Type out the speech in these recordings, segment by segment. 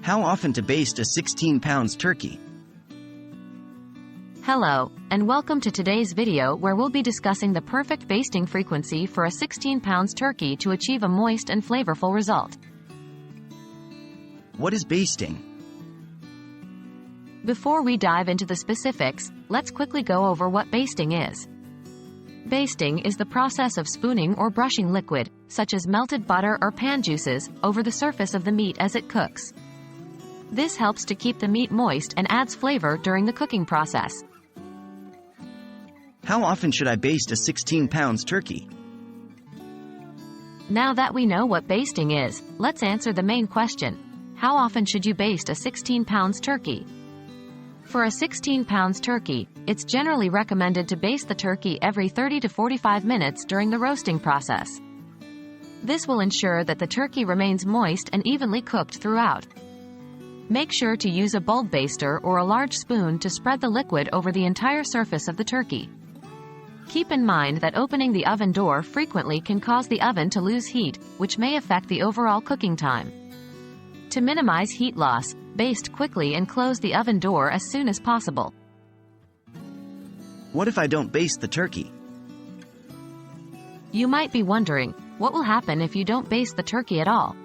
How often to baste a 16 pounds turkey? Hello, and welcome to today's video where we'll be discussing the perfect basting frequency for a 16 pounds turkey to achieve a moist and flavorful result. What is basting? Before we dive into the specifics, let's quickly go over what basting is. Basting is the process of spooning or brushing liquid, such as melted butter or pan juices, over the surface of the meat as it cooks. This helps to keep the meat moist and adds flavor during the cooking process. How often should I baste a 16 pounds turkey? Now that we know what basting is, let's answer the main question. How often should you baste a 16 pounds turkey? For a 16 pounds turkey, it's generally recommended to baste the turkey every 30 to 45 minutes during the roasting process. This will ensure that the turkey remains moist and evenly cooked throughout. Make sure to use a bulb baster or a large spoon to spread the liquid over the entire surface of the turkey. Keep in mind that opening the oven door frequently can cause the oven to lose heat, which may affect the overall cooking time. To minimize heat loss, baste quickly and close the oven door as soon as possible. What if I don't baste the turkey? You might be wondering, what will happen if you don't baste the turkey at all?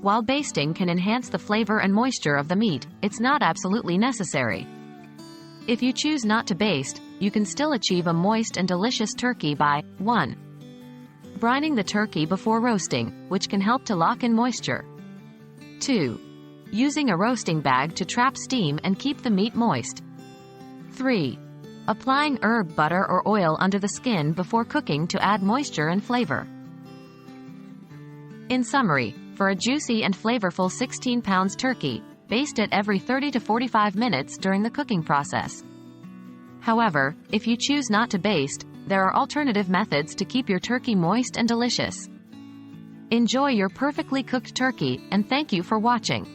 While basting can enhance the flavor and moisture of the meat, it's not absolutely necessary. If you choose not to baste, you can still achieve a moist and delicious turkey by 1. Brining the turkey before roasting, which can help to lock in moisture. 2. Using a roasting bag to trap steam and keep the meat moist. 3. Applying herb butter or oil under the skin before cooking to add moisture and flavor. In summary, for a juicy and flavorful 16 pounds turkey, baste it every 30 to 45 minutes during the cooking process. However, if you choose not to baste, there are alternative methods to keep your turkey moist and delicious. Enjoy your perfectly cooked turkey, and thank you for watching.